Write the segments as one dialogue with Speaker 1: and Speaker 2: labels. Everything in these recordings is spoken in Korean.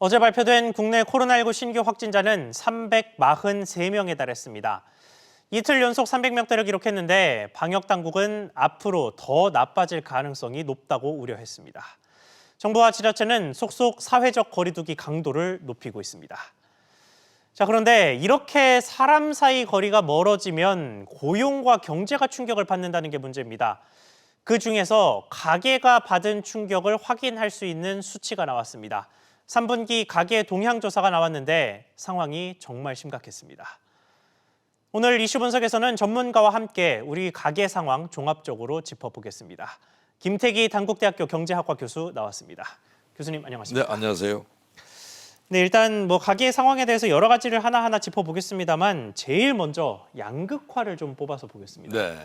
Speaker 1: 어제 발표된 국내 코로나19 신규 확진자는 343명에 달했습니다. 이틀 연속 300명대를 기록했는데 방역 당국은 앞으로 더 나빠질 가능성이 높다고 우려했습니다. 정부와 지자체는 속속 사회적 거리두기 강도를 높이고 있습니다. 자, 그런데 이렇게 사람 사이 거리가 멀어지면 고용과 경제가 충격을 받는다는 게 문제입니다. 그 중에서 가게가 받은 충격을 확인할 수 있는 수치가 나왔습니다. 3분기 가계 동향 조사가 나왔는데 상황이 정말 심각했습니다. 오늘 이슈 분석에서는 전문가와 함께 우리 가계 상황 종합적으로 짚어보겠습니다. 김태기 단국대학교 경제학과 교수 나왔습니다. 교수님 안녕하십니까?
Speaker 2: 네, 안녕하세요.
Speaker 1: 네, 일단 가계 상황에 대해서 여러 가지를 하나하나 짚어보겠습니다만 제일 먼저 양극화를 좀 뽑아서 보겠습니다.
Speaker 2: 네.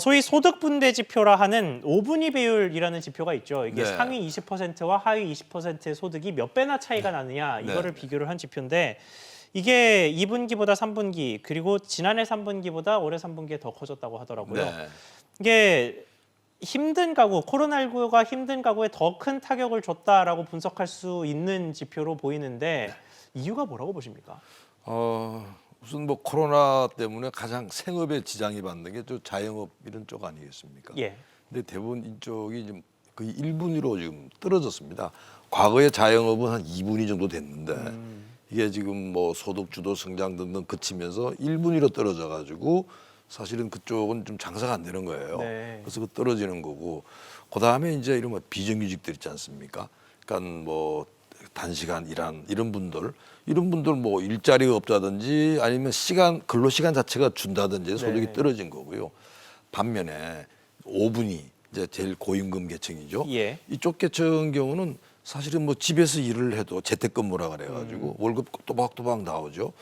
Speaker 1: 소위 소득분배 지표라 하는 5분위 배율이라는 지표가 있죠. 이게
Speaker 2: 네.
Speaker 1: 상위 20%와 하위 20%의 소득이 몇 배나 차이가 나느냐 이거를 비교를 한 지표인데 이게 2분기보다 3분기 그리고 지난해 3분기보다 올해 3분기에 더 커졌다고 하더라고요.
Speaker 2: 네.
Speaker 1: 이게 힘든 가구, 코로나19가 힘든 가구에 더 큰 타격을 줬다라고 분석할 수 있는 지표로 보이는데 이유가 뭐라고 보십니까?
Speaker 2: 우선 뭐 코로나 때문에 가장 생업에 지장이 받는 게 또 자영업 이런 쪽 아니겠습니까?
Speaker 1: 예.
Speaker 2: 근데 대부분 이쪽이 좀 거의 1분위로 지금 떨어졌습니다. 과거에 자영업은 한 2분위 정도 됐는데 이게 지금 뭐 소득 주도 성장 등등 그치면서 1분위로 떨어져 가지고 사실은 그쪽은 좀 장사가 안 되는 거예요.
Speaker 1: 네.
Speaker 2: 그래서 그 떨어지는 거고 그다음에 이제 이런 뭐 비정규직들 있지 않습니까? 그러니까 뭐 단시간 일한 이런 분들 뭐 일자리가 없다든지 아니면 근로 시간 자체가 준다든지 소득이
Speaker 1: 네.
Speaker 2: 떨어진 거고요. 반면에 5분위 이제 제일 고임금 계층이죠.
Speaker 1: 예.
Speaker 2: 이쪽 계층 경우는 사실은 뭐 집에서 일을 해도 재택근무라 그래가지고 월급 또박또박 나오죠.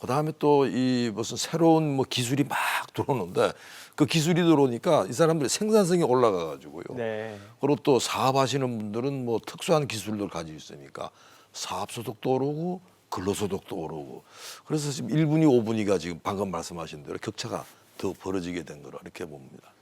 Speaker 2: 그다음에 또 이 무슨 새로운 뭐 기술이 막 들어오는데 그 기술이 들어오니까 이 사람들의 생산성이 올라가가지고요.
Speaker 1: 네.
Speaker 2: 그리고 또 사업하시는 분들은 뭐 특수한 기술들 가지고 있으니까 사업소득도 오르고 근로소득도 오르고 그래서 지금 1분위, 5분위가 지금 방금 말씀하신 대로 격차가 더 벌어지게 된 거라 이렇게 봅니다.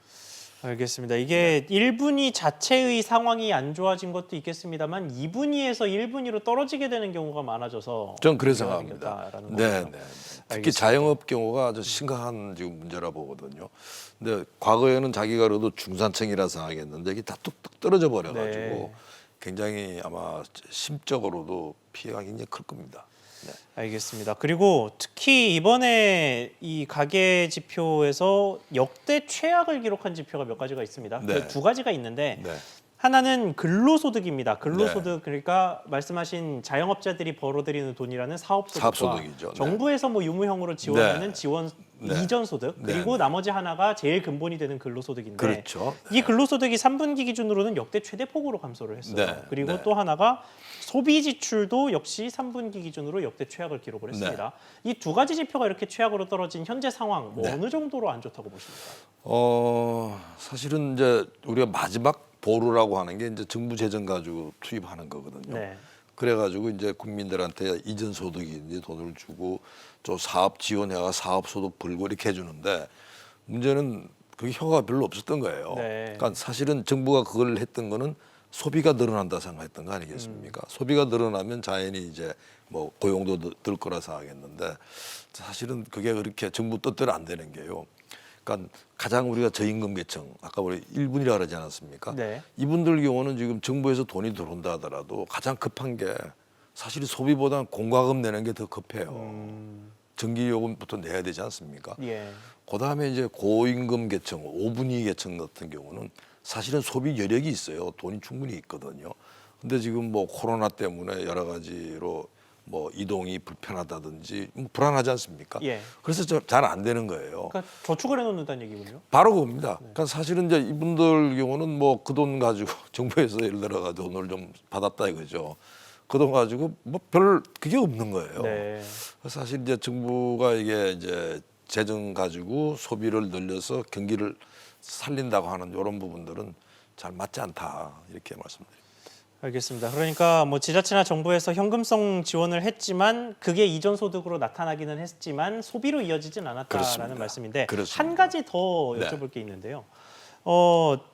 Speaker 1: 알겠습니다. 이게 1분위 자체의 상황이 안 좋아진 것도 있겠습니다만 2분위에서 1분위로 떨어지게 되는 경우가 많아져서
Speaker 2: 전 그래서 생각합니다.
Speaker 1: 생각합니다.
Speaker 2: 네, 네. 특히
Speaker 1: 알겠습니다.
Speaker 2: 자영업 경우가 아주 심각한 지금 문제라 보거든요. 근데 과거에는 자기가 그래도 중산층이라 생각했는데 이게 다 뚝뚝 떨어져 버려가지고
Speaker 1: 네.
Speaker 2: 굉장히 아마 심적으로도 피해가 굉장히 클 겁니다. 네.
Speaker 1: 알겠습니다. 그리고 특히 이번에 이 가계 지표에서 역대 최악을 기록한 지표가 몇 가지가 있습니다.
Speaker 2: 네.
Speaker 1: 그 두 가지가 있는데
Speaker 2: 네.
Speaker 1: 하나는 근로소득입니다. 근로소득
Speaker 2: 네.
Speaker 1: 그러니까 말씀하신 자영업자들이 벌어들이는 돈이라는 사업소득과
Speaker 2: 사업소득이죠. 네.
Speaker 1: 정부에서 뭐 유무형으로 지원하는
Speaker 2: 네.
Speaker 1: 지원
Speaker 2: 네.
Speaker 1: 이전 소득
Speaker 2: 네.
Speaker 1: 그리고 나머지 하나가 제일 근본이 되는 근로소득인데
Speaker 2: 그렇죠.
Speaker 1: 이 근로소득이 3분기 기준으로는 역대 최대폭으로 감소를 했어요.
Speaker 2: 네.
Speaker 1: 그리고
Speaker 2: 네.
Speaker 1: 또 하나가 소비 지출도 역시 3분기 기준으로 역대 최악을 기록을 했습니다. 이 두 가지 지표가 이렇게 최악으로 떨어진 현재 상황 뭐
Speaker 2: 네.
Speaker 1: 어느 정도로 안 좋다고 보십니까?
Speaker 2: 사실은 이제 우리가 마지막 보루라고 하는 게 이제 정부 재정 가지고 투입하는 거거든요.
Speaker 1: 네.
Speaker 2: 그래가지고 이제 국민들한테 이전 소득이 이제 돈을 주고 또 사업 지원해가 사업 소득 벌고 이렇게 해주는데 문제는 그게 효과가 별로 없었던 거예요.
Speaker 1: 네.
Speaker 2: 그러니까 사실은 정부가 그걸 했던 거는 소비가 늘어난다 생각했던 거 아니겠습니까? 소비가 늘어나면 자연히 이제 뭐 고용도 늘 거라 생각했는데 사실은 그게 그렇게 정부 뜻대로 안 되는 게요. 그러니까 가장 우리가 저임금 계층 아까 우리 1분이라 그러지 않았습니까?
Speaker 1: 네.
Speaker 2: 이분들 경우는 지금 정부에서 돈이 들어온다 하더라도 가장 급한 게 사실 소비보다는 공과금 내는 게 더 급해요. 전기요금부터 내야 되지 않습니까?
Speaker 1: 예.
Speaker 2: 그다음에 이제 고임금 계층, 5분위 계층 같은 경우는 사실은 소비 여력이 있어요. 돈이 충분히 있거든요. 근데 지금 뭐 코로나 때문에 여러 가지로 뭐 이동이 불편하다든지 불안하지 않습니까?
Speaker 1: 예.
Speaker 2: 그래서 잘 안 되는 거예요.
Speaker 1: 그러니까 저축을 해놓는다는 얘기군요.
Speaker 2: 바로 그겁니다. 그러니까 사실은 이제 이분들 경우는 뭐 그 돈 가지고 정부에서 예를 들어 돈을 좀 받았다 이거죠. 그 돈 가지고 뭐 별 그게 없는 거예요.
Speaker 1: 네.
Speaker 2: 사실 이제 정부가 이게 이제 재정 가지고 소비를 늘려서 경기를 살린다고 하는 이런 부분들은 잘 맞지 않다 이렇게 말씀드립니다.
Speaker 1: 알겠습니다. 그러니까 뭐 지자체나 정부에서 현금성 지원을 했지만 그게 이전 소득으로 나타나기는 했지만 소비로 이어지진 않았다라는
Speaker 2: 그렇습니다.
Speaker 1: 말씀인데
Speaker 2: 그렇습니다.
Speaker 1: 한 가지 더
Speaker 2: 네.
Speaker 1: 여쭤볼 게 있는데요.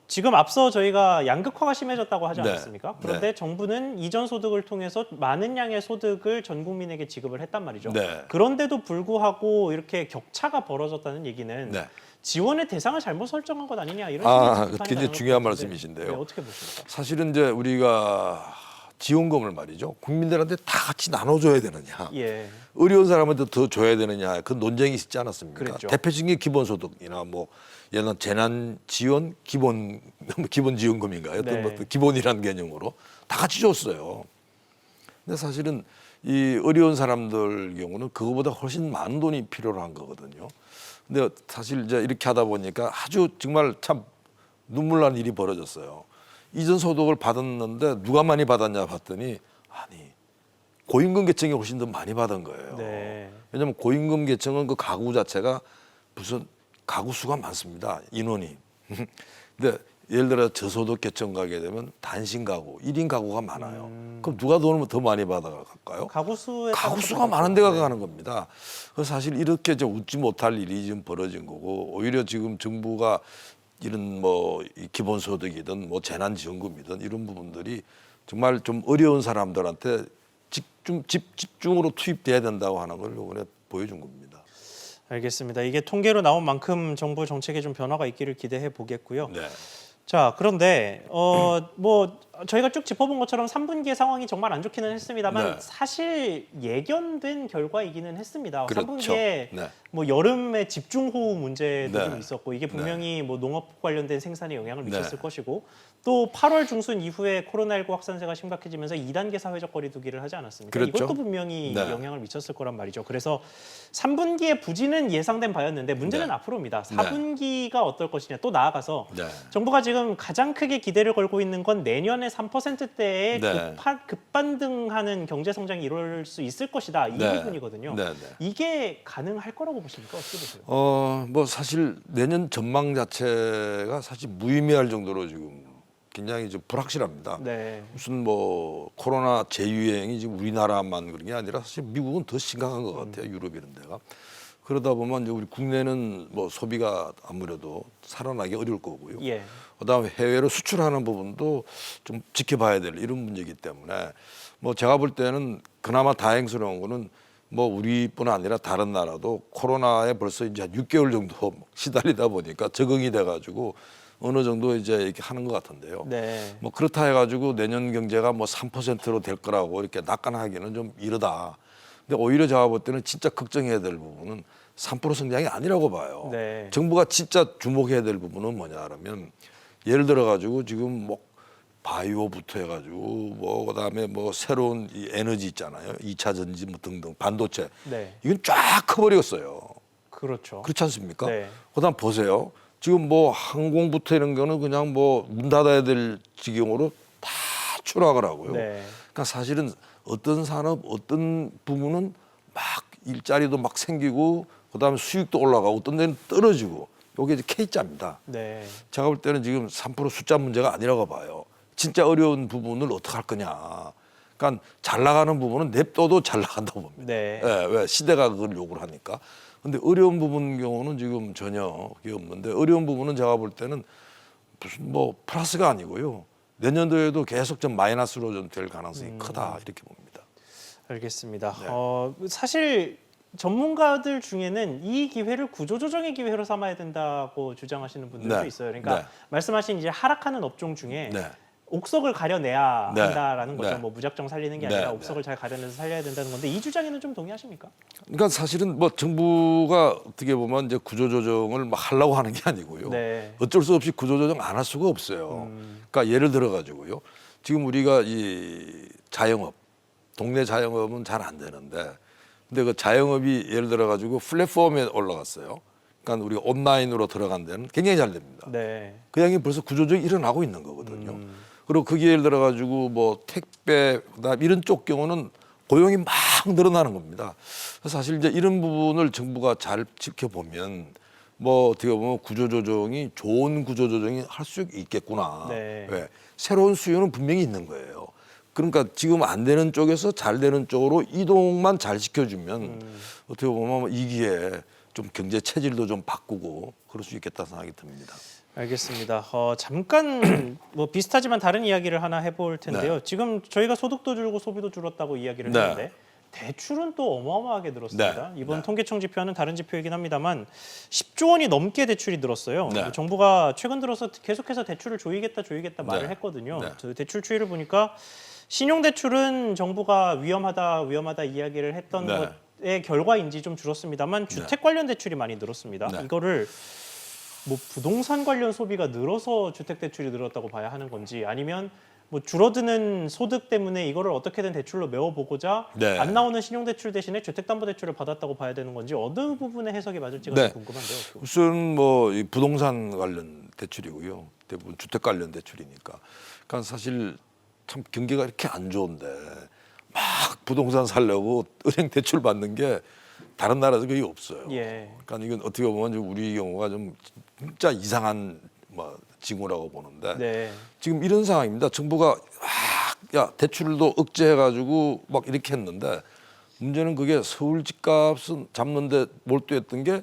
Speaker 1: 지금 앞서 저희가 양극화가 심해졌다고 하지
Speaker 2: 네.
Speaker 1: 않았습니까? 그런데 정부는 이전 소득을 통해서 많은 양의 소득을 전 국민에게 지급을 했단 말이죠.
Speaker 2: 네.
Speaker 1: 그런데도 불구하고 이렇게 격차가 벌어졌다는 얘기는
Speaker 2: 네.
Speaker 1: 지원의 대상을 잘못 설정한 것 아니냐 이런 식의 비판이
Speaker 2: 굉장히
Speaker 1: 나오는
Speaker 2: 중요한
Speaker 1: 것 같은데,
Speaker 2: 말씀이신데요.
Speaker 1: 네, 어떻게 보십니까?
Speaker 2: 사실은 이제 우리가 지원금을 말이죠. 국민들한테 다 같이 나눠줘야 되느냐.
Speaker 1: 예,
Speaker 2: 어려운 사람한테 더 줘야 되느냐. 그 논쟁이 있지 않았습니까?
Speaker 1: 그랬죠.
Speaker 2: 대표적인 게 기본소득이나 뭐 예를 재난 지원 기본 지원금인가요?
Speaker 1: 네.
Speaker 2: 어떤 기본이라는 개념으로 다 같이 줬어요. 근데 사실은 이 어려운 사람들 경우는 그거보다 훨씬 많은 돈이 필요로 한 거거든요. 근데 사실 이제 이렇게 하다 보니까 아주 정말 참 눈물 나는 일이 벌어졌어요. 이전 소득을 받았는데 누가 많이 받았냐 봤더니 아니 고임금 계층이 훨씬 더 많이 받은 거예요.
Speaker 1: 네.
Speaker 2: 왜냐하면 고임금 계층은 그 가구 자체가 무슨 가구 수가 많습니다. 인원이. 근데 예를 들어 저소득 계층 가게 되면 단신 가구, 1인 가구가 많아요. 그럼 누가 돈을 더 많이 받아갈까요?
Speaker 1: 가구 수에
Speaker 2: 가구 수가
Speaker 1: 따라서
Speaker 2: 많은 데가
Speaker 1: 네.
Speaker 2: 가는 겁니다. 그래서 사실 이렇게 이제 웃지 못할 일이 지금 벌어진 거고 오히려 지금 정부가 이런 뭐 기본소득이든 뭐 재난지원금이든 이런 부분들이 정말 좀 어려운 사람들한테 집중으로 투입돼야 된다고 하는 걸 이번에 보여준 겁니다.
Speaker 1: 알겠습니다. 이게 통계로 나온 만큼 정부 정책에 좀 변화가 있기를 기대해 보겠고요.
Speaker 2: 네.
Speaker 1: 자, 그런데 뭐 저희가 쭉 짚어본 것처럼 3분기의 상황이 정말 안 좋기는 했습니다만
Speaker 2: 네.
Speaker 1: 사실 예견된 결과이기는 했습니다.
Speaker 2: 그렇죠.
Speaker 1: 3분기에
Speaker 2: 네.
Speaker 1: 뭐 여름에 집중호우 문제도
Speaker 2: 네.
Speaker 1: 좀 있었고 이게 분명히 뭐 농업 관련된 생산에 영향을 미쳤을
Speaker 2: 네.
Speaker 1: 것이고 또 8월 중순 이후에 코로나19 확산세가 심각해지면서 2단계 사회적 거리두기를 하지 않았습니까?
Speaker 2: 그렇죠.
Speaker 1: 이것도 분명히
Speaker 2: 네.
Speaker 1: 영향을 미쳤을 거란 말이죠. 그래서 3분기의 부진은 예상된 바였는데 문제는
Speaker 2: 네.
Speaker 1: 앞으로입니다. 4분기가 어떨 것이냐 또 나아가서
Speaker 2: 네.
Speaker 1: 정부가 지금 가장 크게 기대를 걸고 있는 건 내년에 3%대의
Speaker 2: 네.
Speaker 1: 급반등하는 경제 성장이 이룰 수 있을 것이다. 이
Speaker 2: 네.
Speaker 1: 부분이거든요.
Speaker 2: 네. 네.
Speaker 1: 이게 가능할 거라고 보십니까? 어떻게 보세요?
Speaker 2: 뭐 사실 내년 전망 자체가 사실 무의미할 정도로 지금 굉장히 좀 불확실합니다.
Speaker 1: 네.
Speaker 2: 무슨 뭐 코로나 재유행이 지금 우리나라만 그런 게 아니라 사실 미국은 더 심각한 것 같아요. 유럽 이런 데가. 그러다 보면 이제 우리 국내는 뭐 소비가 아무래도 살아나기 어려울 거고요.
Speaker 1: 예.
Speaker 2: 그다음에 해외로 수출하는 부분도 좀 지켜봐야 될 이런 문제이기 때문에 뭐 제가 볼 때는 그나마 다행스러운 거는 뭐 우리뿐 아니라 다른 나라도 코로나에 벌써 이제 한 6개월 정도 시달리다 보니까 적응이 돼가지고 어느 정도 이제 이렇게 하는 것 같은데요.
Speaker 1: 네.
Speaker 2: 뭐 그렇다 해가지고 내년 경제가 뭐 3%로 될 거라고 이렇게 낙관하기는 좀 이르다. 근데 오히려 제가 볼 때는 진짜 걱정해야 될 부분은 3% 성장이 아니라고 봐요.
Speaker 1: 네.
Speaker 2: 정부가 진짜 주목해야 될 부분은 뭐냐 하면 예를 들어 가지고 지금 뭐 바이오부터 해가지고 뭐 그다음에 뭐 새로운 이 에너지 있잖아요. 2차 전지 뭐 등등 반도체
Speaker 1: 네.
Speaker 2: 이건 쫙 커버렸어요.
Speaker 1: 그렇죠.
Speaker 2: 그렇지 않습니까?
Speaker 1: 네.
Speaker 2: 그다음 보세요. 지금 뭐 항공부터 이런 거는 그냥 뭐 문 닫아야 될 지경으로 다 추락을 하고요.
Speaker 1: 네.
Speaker 2: 그러니까 사실은 어떤 산업 어떤 부문은 막 일자리도 막 생기고 그다음에 수익도 올라가고 어떤 데는 떨어지고 이게 이제 K자입니다.
Speaker 1: 네.
Speaker 2: 제가 볼 때는 지금 3% 숫자 문제가 아니라고 봐요. 진짜 어려운 부분을 어떻게 할 거냐. 그러니까 잘 나가는 부분은 냅둬도 잘 나간다고 봅니다.
Speaker 1: 네.
Speaker 2: 예, 왜 시대가 그걸 요구를 하니까. 근데 어려운 부분 경우는 지금 전혀 그게 없는데 어려운 부분은 제가 볼 때는 무슨 뭐 플러스가 아니고요. 내년도에도 계속 좀 마이너스로 좀 될 가능성이 크다 이렇게 봅니다.
Speaker 1: 알겠습니다.
Speaker 2: 네.
Speaker 1: 사실 전문가들 중에는 이 기회를 구조조정의 기회로 삼아야 된다고 주장하시는 분들도
Speaker 2: 네.
Speaker 1: 있어요. 그러니까
Speaker 2: 네.
Speaker 1: 말씀하신 이제 하락하는 업종 중에
Speaker 2: 네.
Speaker 1: 옥석을 가려내야
Speaker 2: 네.
Speaker 1: 한다라는 거죠.
Speaker 2: 네.
Speaker 1: 뭐 무작정 살리는 게
Speaker 2: 네.
Speaker 1: 아니라
Speaker 2: 네.
Speaker 1: 옥석을 잘 가려내서 살려야 된다는 건데 이 주장에는 좀 동의하십니까?
Speaker 2: 그러니까 사실은 뭐 정부가 어떻게 보면 이제 구조조정을 막 하려고 하는 게 아니고요.
Speaker 1: 네.
Speaker 2: 어쩔 수 없이 구조조정 안 할 수가 없어요. 그러니까 예를 들어 가지고요. 지금 우리가 이 자영업, 동네 자영업은 잘 안 되는데, 근데 그 자영업이 예를 들어 가지고 플랫폼에 올라갔어요. 그러니까 우리가 온라인으로 들어간 데는 굉장히 잘 됩니다.
Speaker 1: 네.
Speaker 2: 그 양이 벌써 구조조정이 일어나고 있는 거거든요. 그리고 거기에 예를 들어 가지고 뭐 택배, 그다음 이런 쪽 경우는 고용이 막 늘어나는 겁니다. 그래서 사실 이제 이런 부분을 정부가 잘 지켜보면 뭐 어떻게 보면 구조조정이 좋은 구조조정이 할 수 있겠구나.
Speaker 1: 네.
Speaker 2: 왜? 새로운 수요는 분명히 있는 거예요. 그러니까 지금 안 되는 쪽에서 잘 되는 쪽으로 이동만 잘 시켜주면 어떻게 보면 이 기회에 좀 경제 체질도 좀 바꾸고 그럴 수 있겠다 생각이 듭니다.
Speaker 1: 알겠습니다. 잠깐 뭐 비슷하지만 다른 이야기를 하나 해볼 텐데요.
Speaker 2: 네.
Speaker 1: 지금 저희가 소득도 줄고 소비도 줄었다고 이야기를
Speaker 2: 네.
Speaker 1: 했는데 대출은 또 어마어마하게 늘었습니다.
Speaker 2: 네.
Speaker 1: 이번
Speaker 2: 네.
Speaker 1: 통계청 지표는 다른 지표이긴 합니다만 10조 원이 넘게 대출이 늘었어요.
Speaker 2: 네.
Speaker 1: 정부가 최근 들어서 계속해서 대출을 조이겠다 말을
Speaker 2: 네.
Speaker 1: 했거든요.
Speaker 2: 네.
Speaker 1: 저 대출 추이를 보니까 신용대출은 정부가 위험하다 이야기를 했던
Speaker 2: 네.
Speaker 1: 것의 결과인지 좀 줄었습니다만 주택 관련 대출이 많이 늘었습니다.
Speaker 2: 네.
Speaker 1: 이거를 뭐 부동산 관련 소비가 늘어서 주택 대출이 늘었다고 봐야 하는 건지 아니면 뭐 줄어드는 소득 때문에 이거를 어떻게든 대출로 메워보고자
Speaker 2: 네.
Speaker 1: 안 나오는 신용대출 대신에 주택담보대출을 받았다고 봐야 되는 건지 어느 부분의 해석이 맞을지가
Speaker 2: 네.
Speaker 1: 좀 궁금한데요.
Speaker 2: 우선 뭐 이 부동산 관련 대출이고요. 대부분 주택 관련 대출이니까. 그러니까 사실 참 경기가 이렇게 안 좋은데 막 부동산 살려고 은행 대출 받는 게 다른 나라에서 거의 없어요.
Speaker 1: 예.
Speaker 2: 그러니까 이건 어떻게 보면 좀 우리 경우가 좀 진짜 이상한 뭐 징후라고 보는데
Speaker 1: 네.
Speaker 2: 지금 이런 상황입니다. 정부가 야 대출도 억제해가지고 막 이렇게 했는데 문제는 그게 서울 집값은 잡는데 몰두했던 게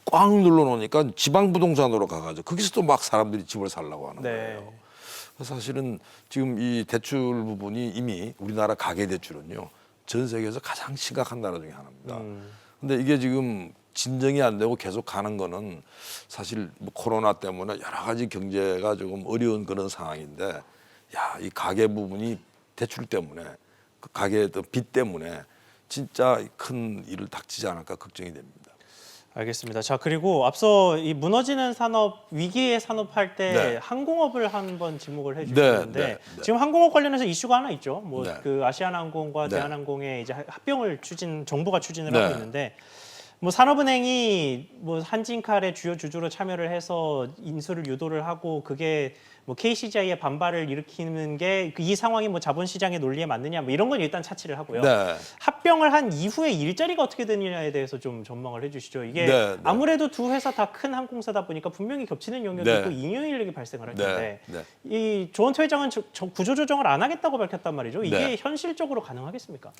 Speaker 2: 꽉 눌러놓으니까 지방 부동산으로 가가지고 거기서 또 막 사람들이 집을 살려고 하는
Speaker 1: 네.
Speaker 2: 거예요. 사실은 지금 이 대출 부분이 이미 우리나라 가계 대출은요 전 세계에서 가장 심각한 나라 중에 하나입니다. 근데 이게 지금 진정이 안 되고 계속 가는 거는 사실 뭐 코로나 때문에 여러 가지 경제가 조금 어려운 그런 상황인데 야, 이 가계 부분이 대출 때문에 그 가계의 빚 때문에 진짜 큰 일을 닥치지 않을까 걱정이 됩니다.
Speaker 1: 알겠습니다. 자, 그리고 앞서 이 무너지는 산업, 위기의 산업 할 때
Speaker 2: 네.
Speaker 1: 항공업을 한번 지목을 해주셨는데
Speaker 2: 네.
Speaker 1: 지금 항공업 관련해서 이슈가 하나 있죠. 뭐
Speaker 2: 네.
Speaker 1: 그 아시아나항공과
Speaker 2: 네.
Speaker 1: 대한항공의 이제 합병을 정부가 추진을
Speaker 2: 네.
Speaker 1: 하고 있는데 뭐 산업은행이 뭐 한진칼의 주요 주주로 참여를 해서 인수를 유도를 하고 그게 뭐 KCGI의 반발을 일으키는 게 이 상황이 뭐 자본시장의 논리에 맞느냐 뭐 이런 건 일단 차치를 하고요.
Speaker 2: 네.
Speaker 1: 합병을 한 이후에 일자리가 어떻게 되느냐에 대해서 좀 전망을 해주시죠. 이게
Speaker 2: 네, 네.
Speaker 1: 아무래도 두 회사 다 큰 항공사다 보니까 분명히 겹치는 영역이
Speaker 2: 네.
Speaker 1: 있고 잉여인력이 발생을 할
Speaker 2: 네.
Speaker 1: 텐데
Speaker 2: 네.
Speaker 1: 이 조원태 회장은 구조조정을 안 하겠다고 밝혔단 말이죠. 이게
Speaker 2: 네.
Speaker 1: 현실적으로 가능하겠습니까?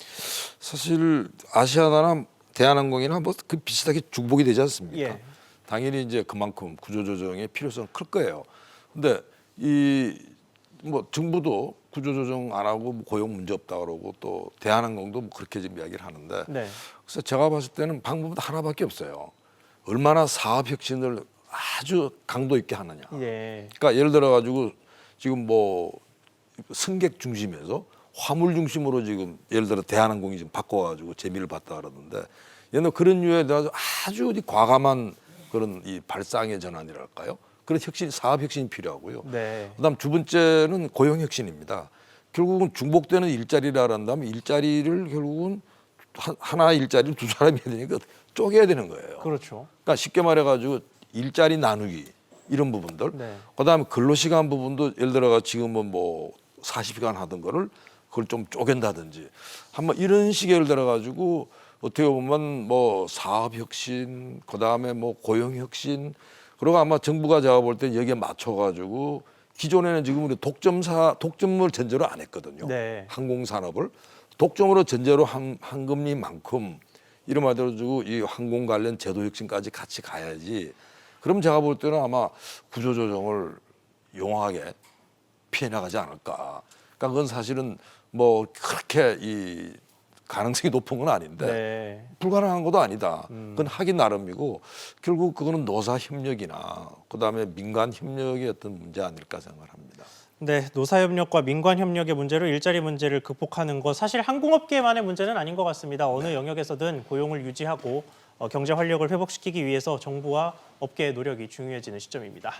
Speaker 2: 사실 아시아나나 대한항공이나 뭐 그 비슷하게 중복이 되지 않습니까?
Speaker 1: 예.
Speaker 2: 당연히 이제 그만큼 구조조정의 필요성은 클 거예요. 근데 이 뭐 정부도 구조조정 안 하고 뭐 고용 문제 없다 그러고 또 대한항공도 뭐 그렇게 지금 이야기를 하는데
Speaker 1: 네.
Speaker 2: 그래서 제가 봤을 때는 방법은 하나밖에 없어요. 얼마나 사업 혁신을 아주 강도 있게 하느냐.
Speaker 1: 예.
Speaker 2: 그러니까 예를 들어 가지고 지금 뭐 승객 중심에서 화물 중심으로 지금 예를 들어 대한항공이 지금 바꿔가지고 재미를 봤다 그러는데 얘는 그런 류에 대해서 아주 과감한 그런 이 발상의 전환이랄까요? 그런 혁신, 사업 혁신이 필요하고요.
Speaker 1: 네.
Speaker 2: 그다음 두 번째는 고용 혁신입니다. 결국은 중복되는 일자리라 한다면 일자리를 결국은 하나 일자리를 두 사람이 해야 되니까 쪼개야 되는 거예요.
Speaker 1: 그렇죠.
Speaker 2: 그러니까 쉽게 말해가지고 일자리 나누기 이런 부분들.
Speaker 1: 네.
Speaker 2: 그다음에 근로시간 부분도 예를 들어가 지금은 뭐 40시간 하던 거를 그걸 좀 쪼갠다든지 한번 이런 식의 예를 들어가지고 어떻게 보면 뭐 사업 혁신, 그다음에 뭐 고용 혁신, 그리고 아마 정부가 제가 볼 때 여기에 맞춰가지고 기존에는 지금 우리 독점을 전제로 안 했거든요.
Speaker 1: 네.
Speaker 2: 항공산업을 독점으로 전제로 한 금리만큼 이런 말대로 이 항공 관련 제도 혁신까지 같이 가야지. 그럼 제가 볼 때는 아마 구조조정을 용하게 피해 나가지 않을까. 그러니까 그건 사실은 뭐 그렇게 이 가능성이 높은 건 아닌데
Speaker 1: 네.
Speaker 2: 불가능한 것도 아니다. 그건 하기 나름이고 결국 그거는 노사 협력이나 그다음에 민간 협력의 어떤 문제 아닐까 생각을 합니다.
Speaker 1: 네, 노사협력과 민관협력의 문제로 일자리 문제를 극복하는 것 사실 항공업계만의 문제는 아닌 것 같습니다. 어느 영역에서든 고용을 유지하고 경제 활력을 회복시키기 위해서 정부와 업계의 노력이 중요해지는 시점입니다.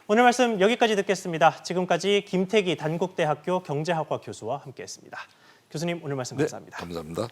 Speaker 1: 오늘 말씀 여기까지 듣겠습니다. 지금까지 김태기 단국대학교 경제학과 교수와 함께했습니다. 교수님 오늘 말씀 감사합니다.
Speaker 2: 네, 감사합니다.